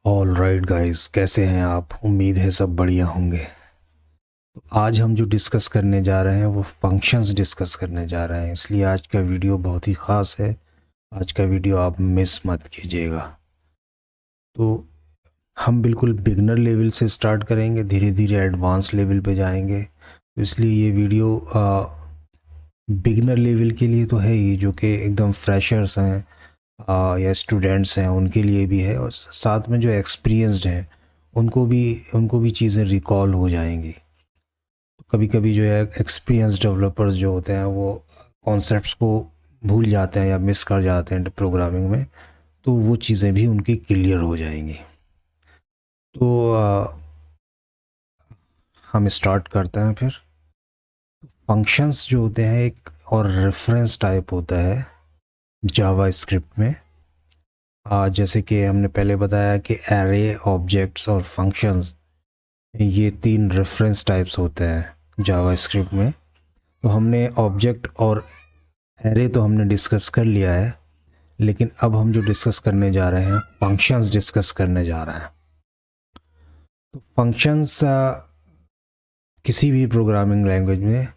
All right guys, कैसे हैं आप? उम्मीद है सब बढ़िया होंगे। तो आज हम जो डिस्कस करने जा रहे हैं वो फंक्शंस डिस्कस करने जा रहे हैं, इसलिए आज का वीडियो बहुत ही ख़ास है। आज का वीडियो आप मिस मत कीजिएगा। तो हम बिल्कुल बिगनर लेवल से स्टार्ट करेंगे, धीरे धीरे एडवांस लेवल पे जाएंगे। तो इसलिए ये वीडियो बिगनर लेवल के लिए तो है ही, जो कि एकदम फ्रेशर्स हैं या स्टूडेंट्स हैं उनके लिए भी है, और साथ में जो एक्सपीरियंस्ड हैं उनको भी चीज़ें रिकॉल हो जाएंगी। तो कभी कभी जो है एक्सपीरियंस डेवलपर्स जो होते हैं वो कॉन्सेप्ट्स को भूल जाते हैं या मिस कर जाते हैं प्रोग्रामिंग में, तो वो चीज़ें भी उनकी क्लियर हो जाएंगी। तो हम स्टार्ट करते हैं फिर। फंक्शंस जो होते हैं एक और रेफरेंस टाइप होता है जावा स्क्रिप्ट में। जैसे कि हमने पहले बताया कि एरे, ऑब्जेक्ट्स और फंक्शंस, ये तीन रेफरेंस टाइप्स होते हैं जावा स्क्रिप्ट में। तो हमने ऑब्जेक्ट और एरे तो हमने डिस्कस कर लिया है, लेकिन अब हम जो डिस्कस करने जा रहे हैं फंक्शंस डिस्कस करने जा रहे हैं। तो फंक्शंस किसी भी प्रोग्रामिंग लैंग्वेज में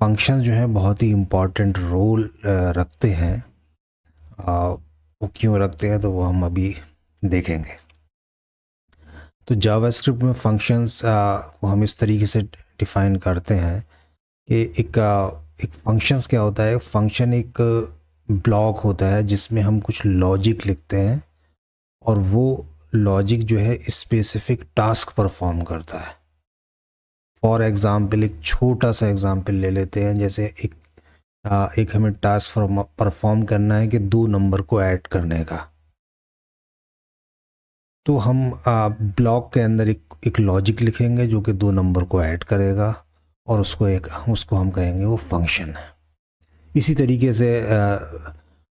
फंक्शंस जो है बहुत ही इम्पॉर्टेंट रोल रखते हैं। वो क्यों रखते हैं तो वो हम अभी देखेंगे। तो जावास्क्रिप्ट में फंक्शंस को हम इस तरीके से डिफाइन करते हैं कि एक फंक्शंस क्या होता है। फंक्शन एक ब्लॉक होता है जिसमें हम कुछ लॉजिक लिखते हैं, और वो लॉजिक जो है स्पेसिफिक टास्क परफॉर्म करता है। फॉर एग्जांपल, एक छोटा सा एग्जांपल ले लेते हैं। जैसे एक हमें टास्क परफॉर्म करना है कि 2 नंबर को ऐड करने का। तो हम ब्लॉक के अंदर एक लॉजिक लिखेंगे जो कि 2 नंबर को ऐड करेगा, और उसको हम कहेंगे वो फंक्शन है। इसी तरीके से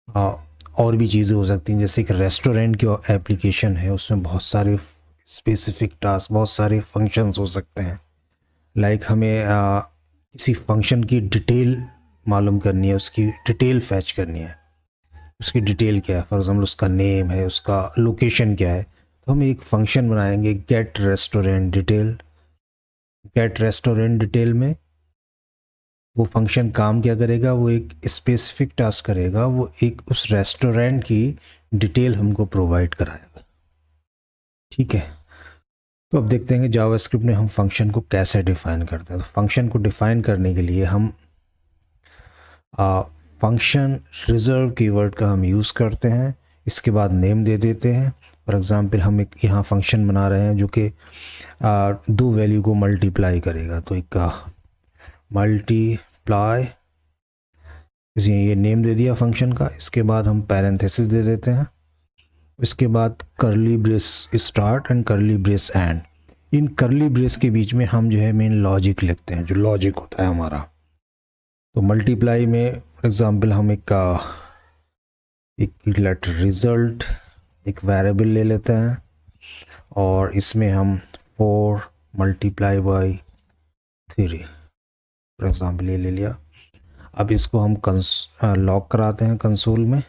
और भी चीज़ें हो सकती हैं। जैसे एक रेस्टोरेंट की एप्लीकेशन है, उसमें बहुत सारे स्पेसिफिक टास्क, बहुत सारे फंक्शंस हो सकते हैं। लाइक हमें किसी फंक्शन की डिटेल मालूम करनी है, उसकी डिटेल फैच करनी है। उसकी डिटेल क्या है, फॉर एग्जाम्पल उसका नेम है, उसका लोकेशन क्या है। तो हम एक फंक्शन बनाएंगे get restaurant detail. Get restaurant detail में वो फंक्शन काम क्या करेगा, वो एक स्पेसिफिक टास्क करेगा, वो एक उस रेस्टोरेंट की डिटेल हमको प्रोवाइड कराएगा। ठीक है। तो अब देखते हैं कि जावास्क्रिप्ट में हम फंक्शन को कैसे डिफाइन करते हैं। तो फंक्शन को डिफाइन करने के लिए हम फंक्शन रिजर्व कीवर्ड का हम यूज़ करते हैं। इसके बाद नेम दे देते हैं। फॉर एग्जांपल, हम एक यहाँ फंक्शन बना रहे हैं जो कि 2 वैल्यू को मल्टीप्लाई करेगा। तो एक मल्टीप्लाई, ये नेम दे दिया फंक्शन का। इसके बाद हम पैरेंथेसिस दे देते हैं। इसके बाद curly brace start and curly brace end. इन करली ब्रेस के बीच में हम जो है मेन लॉजिक लिखते हैं, जो लॉजिक होता है हमारा। तो मल्टीप्लाई में फॉर एग्जांपल हम एक लेट रिजल्ट, एक वेरिएबल ले लेते हैं, और इसमें हम 4 मल्टीप्लाई बाई 3 फॉर एग्जांपल ये ले लिया। अब इसको हम लॉग कराते हैं कंसोल में,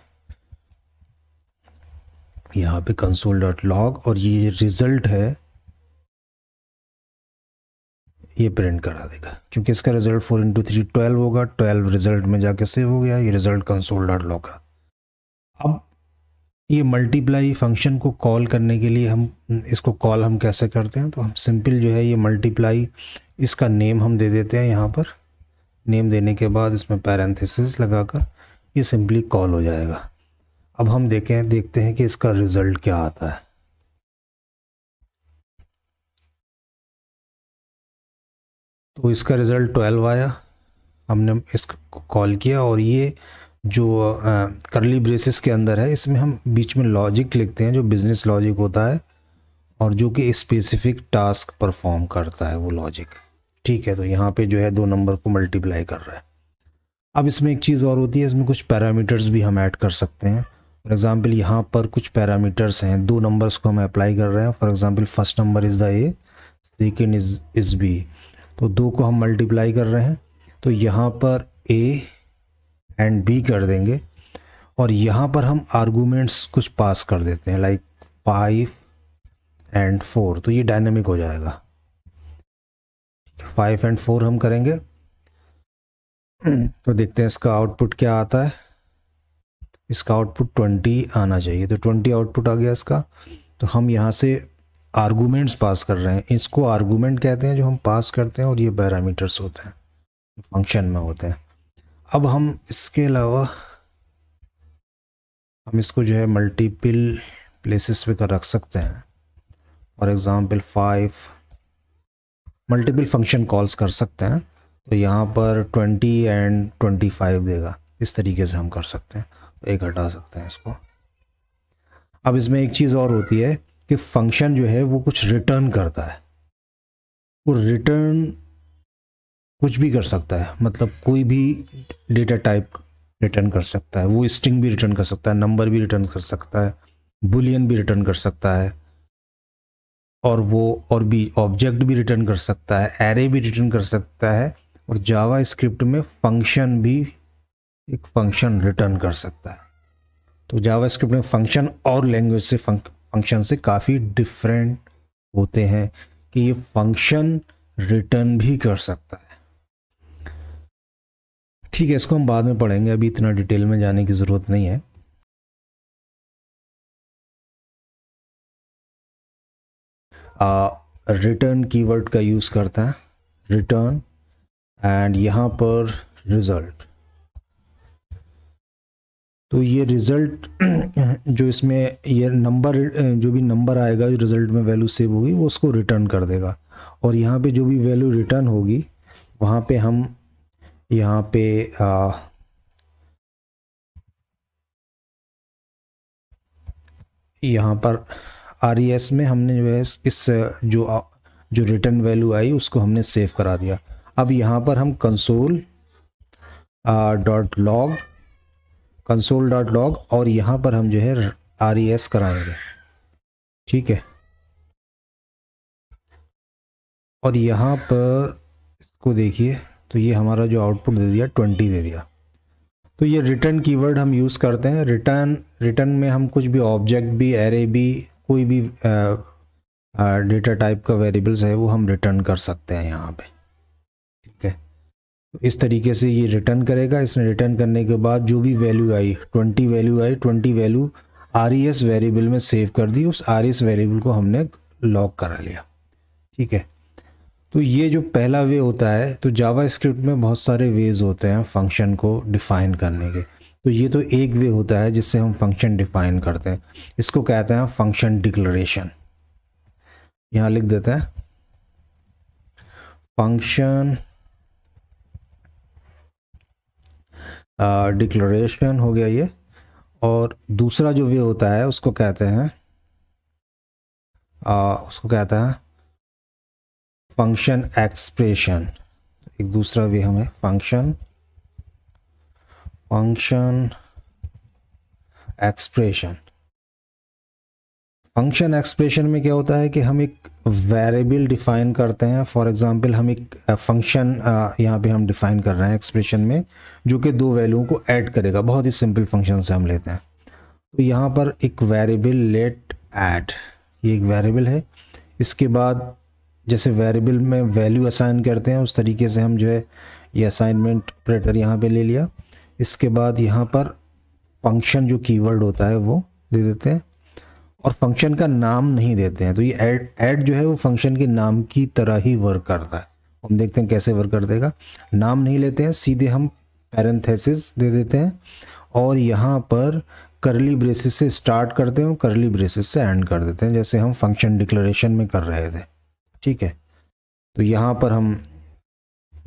यहाँ पे कंसोल डॉट लॉग, और ये रिजल्ट है ये प्रिंट करा देगा, क्योंकि इसका रिजल्ट 4 इंटू 3 12 होगा। 12 रिजल्ट में जाके सेव हो गया, ये रिजल्ट कंसोल डॉट लॉग का। अब ये मल्टीप्लाई फंक्शन को कॉल करने के लिए हम इसको कॉल हम कैसे करते हैं, तो हम सिंपल जो है ये मल्टीप्लाई, इसका नेम हम दे देते हैं यहाँ पर। नेम देने के बाद इसमें पैरेंथेसिस लगाकर ये सिंपली कॉल हो जाएगा। अब हम देखते हैं कि इसका रिजल्ट क्या आता है। तो इसका रिज़ल्ट 12 आया। हमने इसको कॉल किया, और ये जो करली ब्रेसेस के अंदर है, इसमें हम बीच में लॉजिक लिखते हैं जो बिजनेस लॉजिक होता है, और जो कि स्पेसिफिक टास्क परफॉर्म करता है वो लॉजिक। ठीक है। तो यहाँ पे जो है 2 नंबर को मल्टीप्लाई कर रहा है। अब इसमें एक चीज़ और होती है, इसमें कुछ पैरामीटर्स भी हम ऐड कर सकते हैं। फॉर एग्जांपल, यहाँ पर कुछ पैरामीटर्स हैं, 2 नंबर्स को हम अप्लाई कर रहे हैं। For example, first number is the A, second is B. तो 2 को हम मल्टीप्लाई कर रहे हैं, तो यहाँ पर ए एंड बी कर देंगे, और यहाँ पर हम आर्गूमेंट्स कुछ पास कर देते हैं, लाइक 5 एंड 4, तो ये डायनेमिक हो जाएगा। 5 एंड 4 हम करेंगे तो देखते हैं इसका आउटपुट क्या आता है। इसका आउटपुट 20 आना चाहिए, तो 20 आउटपुट आ गया इसका। तो हम यहाँ से आर्गूमेंट्स पास कर रहे हैं, इसको आर्गूमेंट कहते हैं जो हम पास करते हैं, और ये पैरामीटर्स होते हैं, फंक्शन में होते हैं। अब हम इसके अलावा हम इसको जो है मल्टीपल प्लेसेस पे कर रख सकते हैं। For example 5 multiple function calls कर सकते हैं, तो यहाँ पर 20 एंड 25 देगा। इस तरीके से हम कर सकते हैं, तो एक हटा सकते हैं इसको। अब इसमें एक चीज़ और होती है कि फंक्शन जो है वो कुछ रिटर्न करता है। वो रिटर्न कुछ भी कर सकता है, मतलब कोई भी डेटा टाइप रिटर्न कर सकता है। वो स्ट्रिंग भी रिटर्न कर सकता है, नंबर भी रिटर्न कर सकता है, बुलियन भी रिटर्न कर सकता है, और वो और भी ऑब्जेक्ट भी रिटर्न कर सकता है, एरे भी रिटर्न कर सकता है। और जावा स्क्रिप्ट में फंक्शन भी एक फंक्शन रिटर्न कर सकता है। तो जावा स्क्रिप्ट में फंक्शन और लैंग्वेज से फंक्शन से काफ़ी डिफरेंट होते हैं कि ये फंक्शन रिटर्न भी कर सकता है। ठीक है, इसको हम बाद में पढ़ेंगे, अभी इतना डिटेल में जाने की ज़रूरत नहीं है। रिटर्न कीवर्ड का यूज़ करता है, रिटर्न, एंड यहाँ पर रिज़ल्ट। तो ये रिज़ल्ट जो इसमें ये नंबर, जो भी नंबर आएगा जो रिज़ल्ट में वैल्यू सेव होगी वो उसको रिटर्न कर देगा। और यहाँ पे जो भी वैल्यू रिटर्न होगी वहाँ पे हम यहाँ पे यहाँ पर RES में हमने जो है इस जो रिटर्न वैल्यू आई उसको हमने सेव करा दिया। अब यहाँ पर हम कंसोल डॉट लॉग और यहाँ पर हम जो है RES कराएंगे। ठीक है, और यहाँ पर इसको देखिए, तो ये हमारा जो आउटपुट दे दिया 20 दे दिया। तो ये रिटर्न कीवर्ड हम यूज़ करते हैं। रिटर्न में हम कुछ भी ऑब्जेक्ट भी, एरे भी, कोई भी डेटा टाइप का वेरिएबल्स है वो हम रिटर्न कर सकते हैं यहाँ पे। ठीक है, तो इस तरीके से ये रिटर्न करेगा। इसने रिटर्न करने के बाद जो भी वैल्यू आई 20 वैल्यू आई, 20 वैल्यू RES वेरिएबल में सेव कर दी, उस RES वेरिएबल को हमने लॉक करा लिया। ठीक है, तो ये जो पहला वे होता है, तो जावा स्क्रिप्ट में बहुत सारे वेज होते हैं फंक्शन को डिफ़ाइन करने के। तो ये तो एक वे होता है जिससे हम फंक्शन डिफ़ाइन करते हैं, इसको कहते हैं फंक्शन डिक्लेरेशन। यहाँ लिख देते हैं फंक्शन डिक्लेरेशन हो गया ये। और दूसरा जो वे होता है उसको कहते हैं फंक्शन एक्सप्रेशन। एक दूसरा वे हमें फंक्शन एक्सप्रेशन। फंक्शन एक्सप्रेशन में क्या होता है कि हम एक वेरिएबल डिफाइन करते हैं। फॉर एग्जांपल हम एक फंक्शन यहाँ पे हम डिफाइन कर रहे हैं एक्सप्रेशन में, जो कि दो वैल्यूओं को ऐड करेगा। बहुत ही सिंपल फंक्शन से हम लेते हैं। तो यहाँ पर एक वेरिएबल लेट ऐड, ये एक वेरिएबल है। इसके बाद जैसे वेरिएबल में वैल्यू असाइन करते हैं उस तरीके से हम जो है ये असाइनमेंट ऑपरेटर यहाँ पे ले लिया। इसके बाद यहाँ पर फंक्शन जो कीवर्ड होता है वो दे देते हैं, और फंक्शन का नाम नहीं देते हैं। तो ये ऐड जो है वो फंक्शन के नाम की तरह ही वर्क करता है। हम देखते हैं कैसे वर्क कर देगा। नाम नहीं लेते हैं, सीधे हम पैरेंथेसिस दे देते हैं, और यहाँ पर करली ब्रेसेस से स्टार्ट करते हैं और करली ब्रेसेस से एंड कर देते हैं, जैसे हम फंक्शन डिक्लेरेशन में कर रहे थे। ठीक है, तो यहाँ पर हम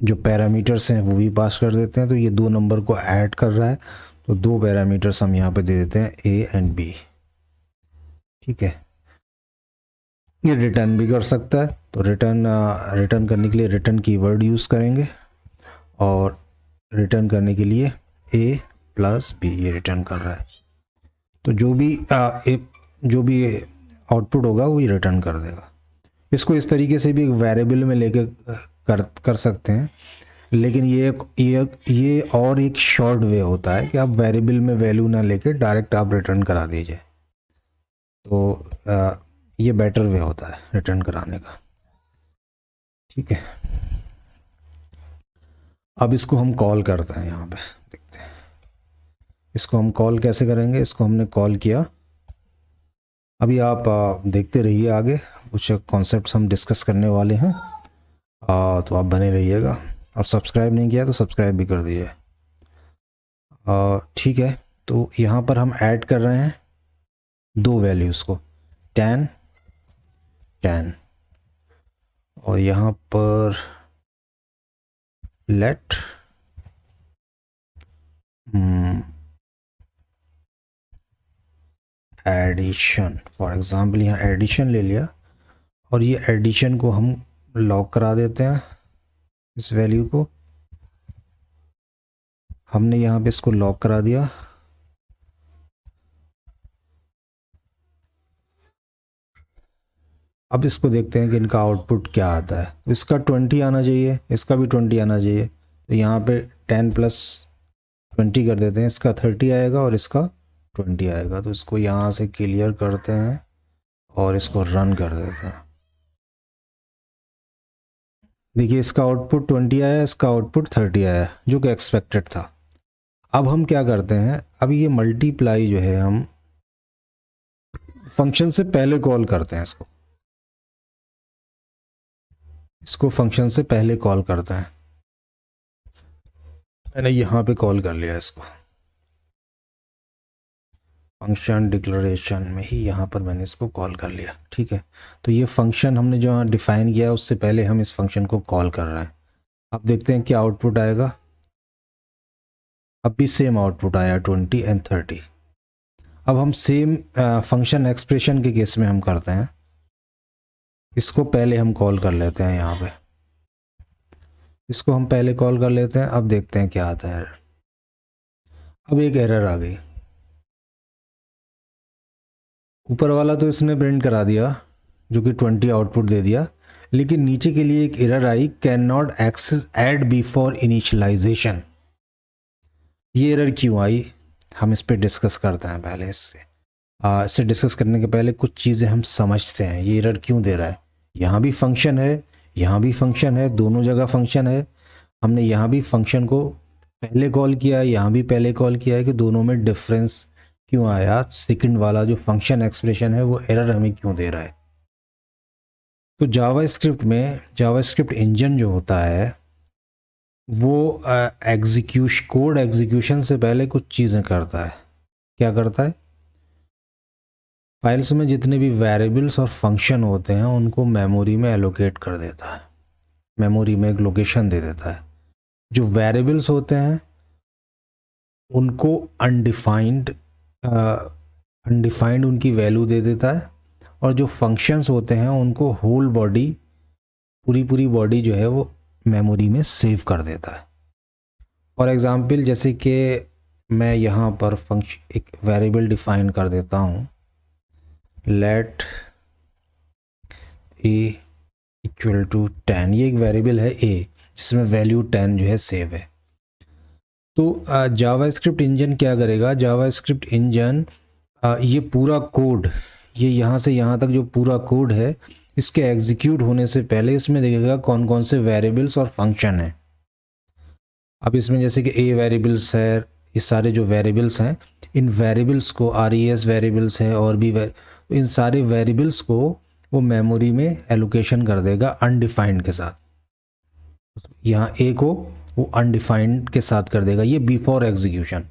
जो पैरामीटर्स हैं वो भी पास कर देते हैं। तो ये दो नंबर को ऐड कर रहा है, तो दो पैरामीटर्स हम यहाँ पे दे देते हैं A एंड B। ठीक है, ये रिटर्न भी कर सकता है। तो रिटर्न करने के लिए रिटर्न कीवर्ड यूज़ करेंगे, और रिटर्न करने के लिए A प्लस B ये रिटर्न कर रहा है। तो जो भी आउटपुट होगा वो ये रिटर्न कर देगा। इसको इस तरीके से भी एक वेरिएबल में लेके कर सकते हैं, लेकिन ये और एक शॉर्ट वे होता है कि आप वेरिएबल में वैल्यू ना लेके डायरेक्ट आप रिटर्न करा दीजिए। तो ये बेटर वे होता है रिटर्न कराने का। ठीक है, अब इसको हम कॉल करते हैं, यहाँ पे देखते हैं इसको हम कॉल कैसे करेंगे। इसको हमने कॉल किया, अभी आप देखते रहिए, आगे कुछ कॉन्सेप्ट्स हम डिस्कस करने वाले हैं, तो आप बने रहिएगा। और सब्सक्राइब नहीं किया तो सब्सक्राइब भी कर दीजिए। ठीक है, तो यहाँ पर हम ऐड कर रहे हैं दो वैल्यूज़ को, tan और यहाँ पर लेट एडिशन, फॉर एग्जांपल यहाँ एडिशन ले लिया, और ये एडिशन को हम लॉक करा देते हैं। इस वैल्यू को हमने यहाँ पे इसको लॉक करा दिया। अब इसको देखते हैं कि इनका आउटपुट क्या आता है। तो इसका 20 आना चाहिए, इसका भी 20 आना चाहिए, तो यहाँ पे 10 + 20 कर देते हैं, इसका 30 आएगा और इसका 20 आएगा। तो इसको यहाँ से क्लियर करते हैं और इसको रन कर देते हैं। देखिए इसका आउटपुट 20 आया, इसका आउटपुट 30 आया, जो कि एक्सपेक्टेड था। अब हम क्या करते हैं, अब ये मल्टीप्लाई जो है हम फंक्शन से पहले कॉल करते हैं, इसको फंक्शन से पहले कॉल करते हैं। मैंने यहाँ पे कॉल कर लिया इसको, फंक्शन डिक्लेरेशन में ही यहाँ पर मैंने इसको कॉल कर लिया। ठीक है, तो ये फंक्शन हमने जो यहाँ डिफाइन किया है उससे पहले हम इस फंक्शन को कॉल कर रहे हैं। अब देखते हैं क्या आउटपुट आएगा। अब भी सेम आउटपुट आया 20 और 30। अब हम सेम फंक्शन एक्सप्रेशन के केस में हम करते हैं, इसको पहले हम कॉल कर लेते हैं, यहाँ पे इसको हम पहले कॉल कर लेते हैं। अब देखते हैं क्या आता है। अब एक एरर आ गई, ऊपर वाला तो इसने प्रिंट करा दिया जो कि 20 आउटपुट दे दिया, लेकिन नीचे के लिए एक एरर आई, can not access add before initialization. ये एरर क्यों आई, हम इस पर डिस्कस करते हैं। पहले इससे डिस्कस करने के पहले कुछ चीज़ें हम समझते हैं, ये एरर क्यों दे रहा है। यहाँ भी फंक्शन है, यहाँ भी फंक्शन है, दोनों जगह फंक्शन है। हमने यहाँ भी फंक्शन को पहले कॉल किया है, यहाँ भी पहले कॉल किया है, कि दोनों में डिफरेंस क्यों आया। सेकंड वाला जो फंक्शन एक्सप्रेशन है वो एरर हमें क्यों दे रहा है। तो जावास्क्रिप्ट में जावास्क्रिप्ट इंजन जो होता है वो कोड एग्जीक्यूशन से पहले कुछ चीज़ें करता है। क्या करता है, फाइल्स में जितने भी वेरिएबल्स और फंक्शन होते हैं उनको मेमोरी में एलोकेट कर देता है, मेमोरी में एक लोकेशन दे देता है। जो वेरिएबल्स होते हैं उनको अनडिफाइंड उनकी वैल्यू दे देता है, और जो फंक्शंस होते हैं उनको होल बॉडी, पूरी बॉडी जो है वो मेमोरी में सेव कर देता है। फॉर एग्जांपल जैसे कि मैं यहाँ पर फंक्शन एक वेरिएबल डिफाइन कर देता हूँ, लेट ए इक्वल टू 10। ये एक वेरिएबल है ए जिसमें वैल्यू 10 जो है सेव है। तो जावास्क्रिप्ट इंजन क्या करेगा, जावास्क्रिप्ट इंजन ये पूरा कोड, ये यहाँ से यहाँ तक जो पूरा कोड है, इसके एग्जीक्यूट होने से पहले इसमें देखेगा कौन कौन से वेरिएबल्स और फंक्शन हैं। अब इसमें जैसे कि ए वेरिएबल्स है, ये सारे जो वेरिएबल्स हैं, इन वेरिएबल्स को RES वेरिएबल्स है और भी तो इन सारे वेरिएबल्स को वो मेमोरी में एलोकेशन कर देगा अनडिफाइंड के साथ। यहाँ ए को वो अनडिफाइंड के साथ कर देगा, ये before execution.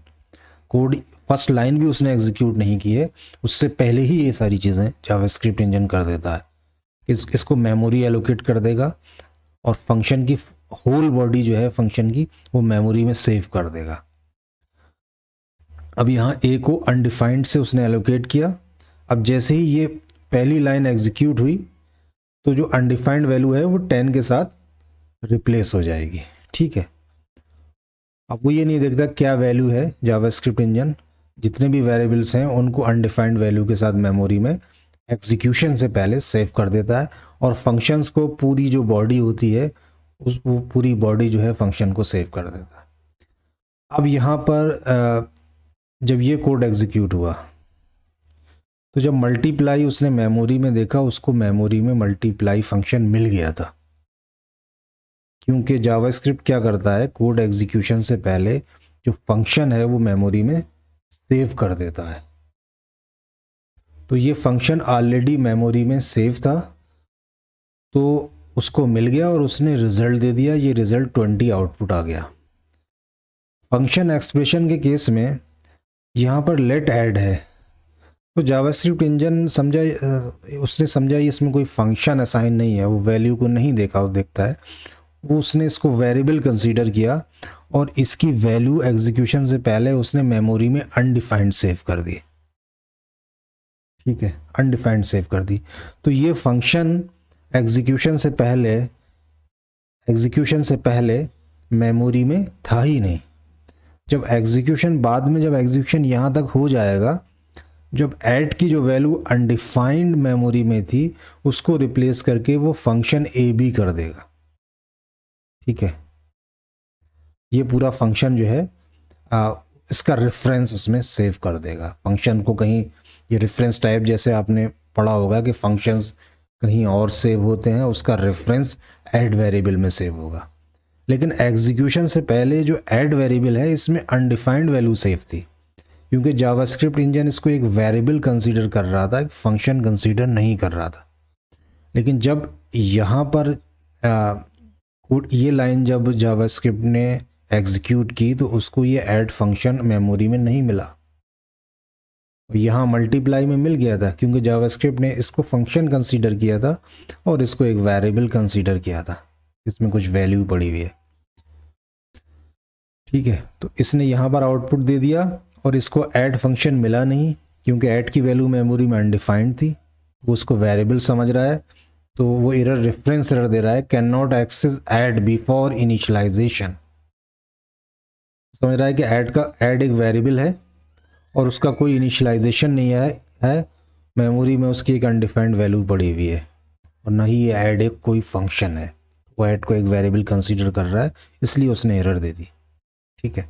Code first line भी उसने एग्जीक्यूट नहीं की है, उससे पहले ही ये सारी चीज़ें जावास्क्रिप्ट इंजन कर देता है। इसको मेमोरी एलोकेट कर देगा और फंक्शन की होल बॉडी जो है फंक्शन की वो मेमोरी में सेव कर देगा। अब यहाँ ए को अनडिफाइंड से उसने एलोकेट किया। अब जैसे ही ये पहली लाइन एग्जीक्यूट हुई तो जो अनडिफाइंड वैल्यू है वो 10 के साथ रिप्लेस हो जाएगी। ठीक है, अब वो ये नहीं देखता क्या वैल्यू है, जावास्क्रिप्ट इंजन जितने भी वेरिएबल्स हैं उनको अनडिफाइंड वैल्यू के साथ मेमोरी में एग्जीक्यूशन से पहले सेव कर देता है, और फंक्शंस को पूरी जो बॉडी होती है वो पूरी बॉडी जो है फंक्शन को सेव कर देता है। अब यहाँ पर जब ये कोड एग्जीक्यूट हुआ तो जब मल्टीप्लाई उसने मेमोरी में देखा, उसको मेमोरी में मल्टीप्लाई फंक्शन मिल गया था, क्योंकि जावास्क्रिप्ट क्या करता है, कोड एग्जीक्यूशन से पहले जो फंक्शन है वो मेमोरी में सेव कर देता है। तो ये फंक्शन ऑलरेडी मेमोरी में सेव था, तो उसको मिल गया और उसने रिजल्ट दे दिया, ये रिजल्ट 20 आउटपुट आ गया। फंक्शन एक्सप्रेशन के केस में यहाँ पर लेट ऐड है, तो जावास्क्रिप्ट इंजन समझा, उसने समझा इसमें कोई फंक्शन असाइन नहीं है, वो वैल्यू को नहीं देखता है, वो उसने इसको वेरिएबल कंसीडर किया और इसकी वैल्यू एग्जीक्यूशन से पहले उसने मेमोरी में अनडिफाइंड सेव कर दी। ठीक है, अनडिफाइंड सेव कर दी। तो ये फंक्शन एग्जीक्यूशन से पहले मेमोरी में था ही नहीं। जब एग्जीक्यूशन बाद में, जब एग्जीक्यूशन यहाँ तक हो जाएगा, जब ऐड की जो वैल्यू अनडिफाइंड मेमोरी में थी उसको रिप्लेस करके वो फंक्शन ए बी कर देगा। ठीक है, ये पूरा फंक्शन जो है इसका रेफरेंस उसमें सेव कर देगा। फंक्शन को कहीं, ये रेफरेंस टाइप जैसे आपने पढ़ा होगा कि फंक्शंस कहीं और सेव होते हैं, उसका रेफरेंस ऐड वेरिएबल में सेव होगा। लेकिन एग्जीक्यूशन से पहले जो ऐड वेरिएबल है इसमें अनडिफाइंड वैल्यू सेव थी, क्योंकि जावास्क्रिप्ट इंजन इसको एक वेरिएबल कंसीडर कर रहा था, एक फंक्शन कंसीडर नहीं कर रहा था। लेकिन जब यहाँ पर ये लाइन जब जावास्क्रिप्ट ने एग्जीक्यूट की तो उसको ये ऐड फंक्शन मेमोरी में नहीं मिला, यहाँ मल्टीप्लाई में मिल गया था, क्योंकि जावास्क्रिप्ट ने इसको फंक्शन कंसीडर किया था और इसको एक वेरिएबल कंसीडर किया था, इसमें कुछ वैल्यू पड़ी हुई है। ठीक है, तो इसने यहाँ पर आउटपुट दे दिया और इसको ऐड फंक्शन मिला नहीं, क्योंकि ऐड की वैल्यू मेमोरी में अनडिफाइंड थी, वो उसको वेरिएबल समझ रहा है, तो वो एरर, रेफरेंस एरर दे रहा है, can not access add before initialization. समझ रहा है कि ऐड एक वेरिएबल है और उसका कोई इनिशियलाइजेशन नहीं है मेमोरी में उसकी एक अनडिफाइंड वैल्यू पड़ी हुई है, और ना ही ये ऐड एक कोई फंक्शन है, वो ऐड को एक वेरिएबल कंसीडर कर रहा है, इसलिए उसने एरर दे दी। ठीक है,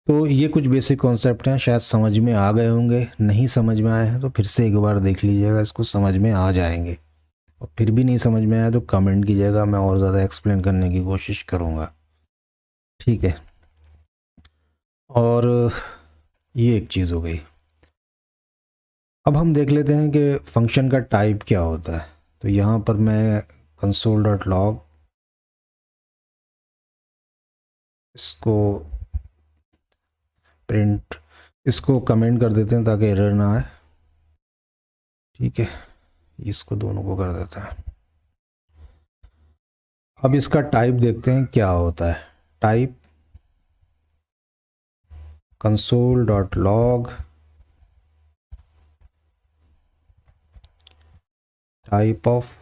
तो ये कुछ बेसिक कॉन्सेप्ट हैं, शायद समझ में आ गए होंगे, नहीं समझ में आए हैं तो फिर से एक बार देख लीजिएगा, इसको समझ में आ जाएंगे। और फिर भी नहीं समझ में आया तो कमेंट कीजिएगा, मैं और ज़्यादा एक्सप्लेन करने की कोशिश करूँगा। ठीक है, और ये एक चीज़ हो गई। अब हम देख लेते हैं कि फंक्शन का टाइप क्या होता है। तो यहाँ पर मैं console.log इसको प्रिंट, इसको कमेंट कर देते हैं ताकि एरर ना आए। ठीक है, इसको दोनों को कर देते हैं। अब इसका टाइप देखते हैं क्या होता है। Type console.log type of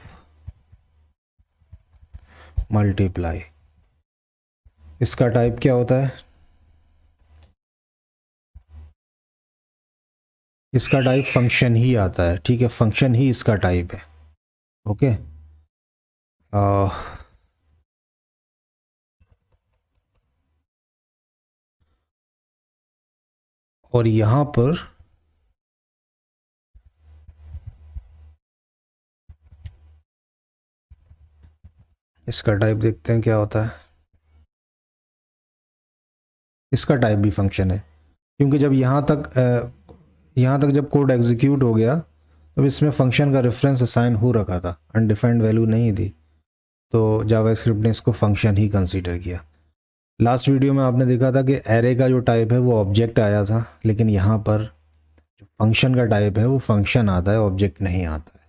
multiply, इसका टाइप क्या होता है, इसका टाइप फंक्शन ही आता है। ठीक है, फंक्शन ही इसका टाइप है। ओके, और यहाँ पर इसका टाइप देखते हैं क्या होता है। इसका टाइप भी फंक्शन है, क्योंकि जब यहाँ तक जब कोड एग्जीक्यूट हो गया तब इसमें फंक्शन का रेफरेंस असाइन हो रखा था, अनडिफाइंड वैल्यू नहीं थी, तो जावास्क्रिप्ट ने इसको फंक्शन ही कंसीडर किया। लास्ट वीडियो में आपने देखा था कि एरे का जो टाइप है वो ऑब्जेक्ट आया था, लेकिन यहाँ पर जो फंक्शन का टाइप है वो फंक्शन आता है, ऑब्जेक्ट नहीं आता है।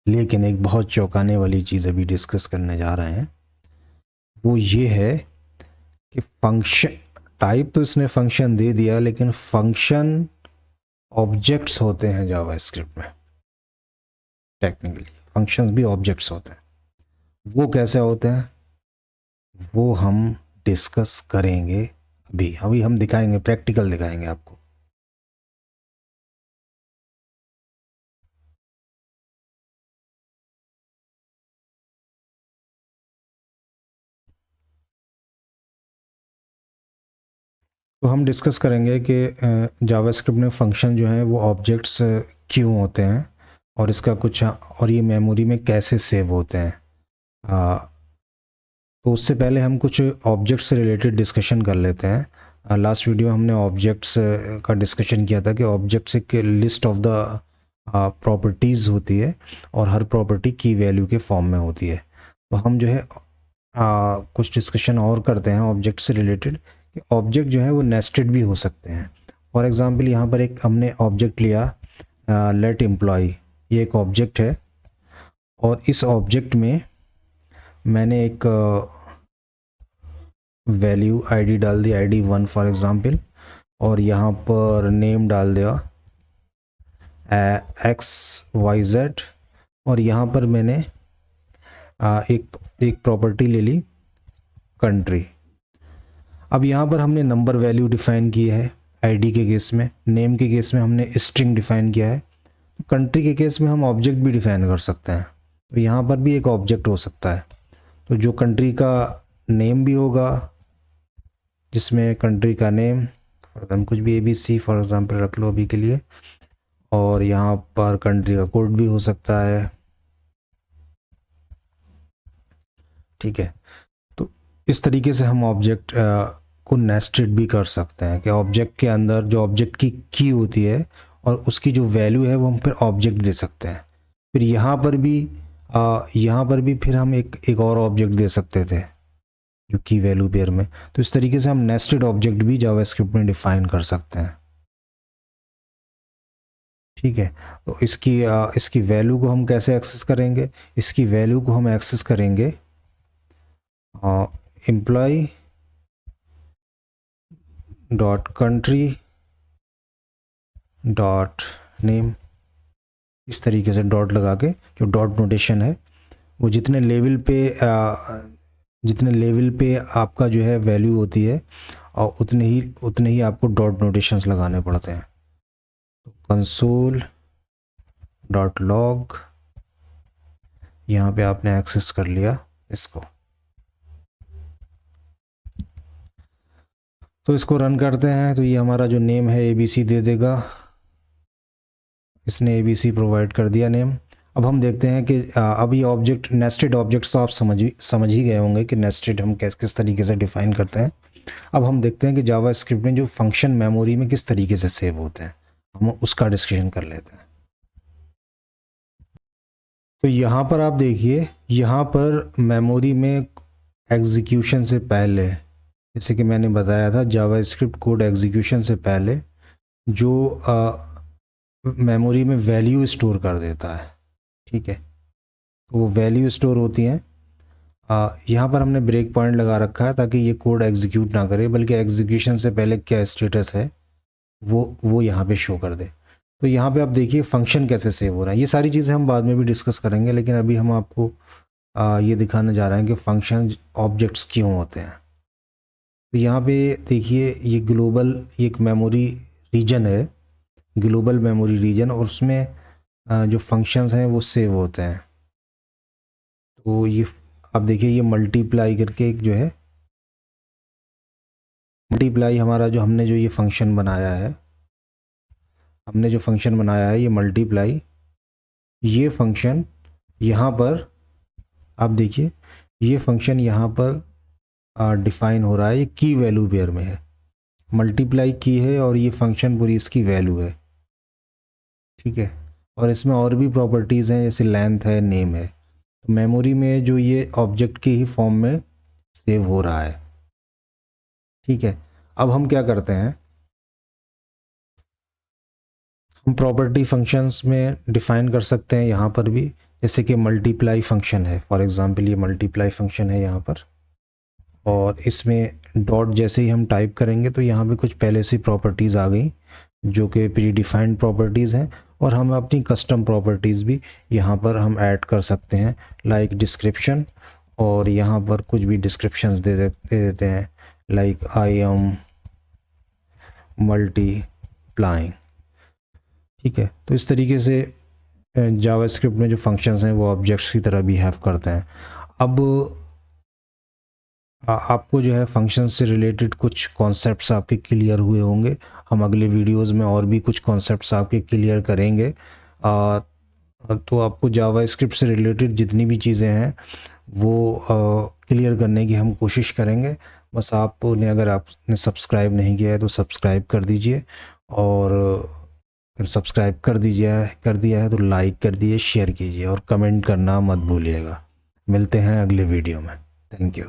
लेकिन एक बहुत चौंकाने वाली चीज़ अभी डिस्कस करने जा रहे हैं, वो ये है कि फंक्शन टाइप तो इसने फंक्शन दे दिया, लेकिन फंक्शन ऑब्जेक्ट्स होते हैं जावास्क्रिप्ट में। टेक्निकली फंक्शंस भी ऑब्जेक्ट्स होते हैं। वो कैसे होते हैं वो हम डिस्कस करेंगे, अभी हम दिखाएंगे, प्रैक्टिकल दिखाएंगे आपको। तो हम डिस्कस करेंगे कि जावास्क्रिप्ट में फंक्शन जो है वो ऑब्जेक्ट्स क्यों होते हैं और इसका कुछ और ये मेमोरी में कैसे सेव होते हैं। तो उससे पहले हम कुछ ऑब्जेक्ट्स से रिलेटेड डिस्कशन कर लेते हैं। लास्ट वीडियो हमने ऑब्जेक्ट्स का डिस्कशन किया था कि ऑब्जेक्ट्स एक लिस्ट ऑफ द प्रॉपर्टीज़ होती है और हर प्रॉपर्टी की वैल्यू के फॉर्म में होती है। तो हम जो है कुछ डिस्कशन और करते हैं ऑब्जेक्ट से रिलेटेड कि ऑब्जेक्ट जो है वो नेस्टेड भी हो सकते हैं। फॉर एग्जांपल यहाँ पर एक हमने ऑब्जेक्ट लिया लेट एम्प्लॉय, ये एक ऑब्जेक्ट है और इस ऑब्जेक्ट में मैंने एक वैल्यू आईडी डाल दी, आईडी 1 फॉर एग्जांपल, और यहाँ पर नेम डाल दिया XYZ, और यहाँ पर मैंने एक प्रॉपर्टी ले ली कंट्री। अब यहाँ पर हमने नंबर वैल्यू डिफाइन की है आईडी के केस में, नेम के केस में हमने स्ट्रिंग डिफाइन किया है, कंट्री के केस में हम ऑब्जेक्ट भी डिफाइन कर सकते हैं। तो यहाँ पर भी एक ऑब्जेक्ट हो सकता है, तो जो कंट्री का नेम भी होगा, जिसमें कंट्री का नेम हम कुछ भी ABC फॉर एग्जांपल रख लो अभी के लिए, और यहाँ पर कंट्री का कोड भी हो सकता है। ठीक है, तो इस तरीके से हम ऑब्जेक्ट को नेस्टेड भी कर सकते हैं कि ऑब्जेक्ट के अंदर जो ऑब्जेक्ट की की होती है और उसकी जो वैल्यू है वो हम फिर ऑब्जेक्ट दे सकते हैं। फिर यहाँ पर भी फिर हम एक और ऑब्जेक्ट दे सकते थे जो की वैल्यू पेयर में। तो इस तरीके से हम नेस्टेड ऑब्जेक्ट भी जावास्क्रिप्ट में डिफाइन कर सकते हैं। ठीक है, तो इसकी वैल्यू को हम कैसे एक्सेस करेंगे? इसकी वैल्यू को हम एक्सेस करेंगे employ dot country dot name, इस तरीके से डॉट लगा के, जो डॉट नोटेशन है वो जितने लेवल पे आपका जो है वैल्यू होती है और उतने ही आपको डॉट नोटेशंस लगाने पड़ते हैं। तो कंसोल डॉट लॉग, यहाँ पे आपने एक्सेस कर लिया इसको। तो इसको रन करते हैं, तो ये हमारा जो नेम है ABC दे देगा, इसने ABC प्रोवाइड कर दिया नेम। अब हम देखते हैं कि अभी ऑब्जेक्ट नेस्टेड ऑब्जेक्ट्स तो आप समझ ही गए होंगे कि नेस्टेड हम किस तरीके से डिफाइन करते हैं। अब हम देखते हैं कि जावास्क्रिप्ट में जो फंक्शन मेमोरी में किस तरीके से सेव होते हैं, हम उसका डिस्कशन कर लेते हैं। तो यहाँ पर आप देखिए, यहाँ पर मेमोरी में एग्जीक्यूशन से पहले, जैसे कि मैंने बताया था, जावास्क्रिप्ट कोड एग्जीक्यूशन से पहले जो मेमोरी में वैल्यू स्टोर कर देता है। ठीक है, तो वो वैल्यू स्टोर होती हैं। यहाँ पर हमने ब्रेक पॉइंट लगा रखा है ताकि ये कोड एग्जीक्यूट ना करे, बल्कि एग्जीक्यूशन से पहले क्या स्टेटस है वो यहाँ पे शो कर दे। तो यहाँ पे आप देखिए फंक्शन कैसे सेव हो रहा है। ये सारी चीज़ें हम बाद में भी डिस्कस करेंगे, लेकिन अभी हम आपको ये दिखाने जा रहे हैं कि फंक्शन ऑब्जेक्ट्स क्यों होते हैं। तो यहाँ पे देखिए, ये ग्लोबल एक मेमोरी रीजन है, ग्लोबल मेमोरी रीजन, और उसमें जो फंक्शंस हैं वो सेव होते हैं। तो ये आप देखिए, ये मल्टीप्लाई करके एक जो है मल्टीप्लाई, हमारा जो हमने जो ये फंक्शन बनाया है, ये मल्टीप्लाई, ये फंक्शन यहाँ पर आप देखिए, ये फंक्शन यहाँ पर डिफाइन हो रहा है, ये की वैल्यू पेयर में है, मल्टीप्लाई की है और ये फंक्शन पूरी इसकी वैल्यू है। ठीक है, और इसमें और भी प्रॉपर्टीज़ हैं, जैसे लेंथ है, नेम है। तो मेमोरी में जो ये ऑब्जेक्ट के ही फॉर्म में सेव हो रहा है। ठीक है, अब हम क्या करते हैं, हम प्रॉपर्टी फंक्शंस में डिफाइन कर सकते हैं यहाँ पर भी, जैसे कि मल्टीप्लाई फंक्शन है, फॉर एग्जांपल ये मल्टीप्लाई फंक्शन है यहाँ पर, और इसमें डॉट जैसे ही हम टाइप करेंगे तो यहाँ पे कुछ पहले से प्रॉपर्टीज़ आ गई जो कि प्री डिफाइंड प्रॉपर्टीज़ हैं, और हम अपनी कस्टम प्रॉपर्टीज़ भी यहाँ पर हम ऐड कर सकते हैं, लाइक डिस्क्रिप्शन, और यहाँ पर कुछ भी डिस्क्रिप्शंस दे देते हैं, लाइक आई एम मल्टीप्लाइंग। ठीक है, तो इस तरीके से जावास्क्रिप्ट में जो फंक्शंस हैं वो ऑब्जेक्ट्स की तरह बिहेव करते हैं। अब आपको जो है फंक्शन से रिलेटेड कुछ कॉन्सेप्ट्स आपके क्लियर हुए होंगे। हम अगले वीडियोस में और भी कुछ कॉन्सेप्ट्स आपके क्लियर करेंगे। तो आपको जावास्क्रिप्ट से रिलेटेड जितनी भी चीज़ें हैं वो क्लियर करने की हम कोशिश करेंगे। बस आपने अगर आपने सब्सक्राइब नहीं किया है तो सब्सक्राइब कर दीजिए, और अगर सब्सक्राइब कर दिया है तो लाइक कर दीजिए, शेयर कीजिए और कमेंट करना मत भूलिएगा। मिलते हैं अगले वीडियो में। Thank you.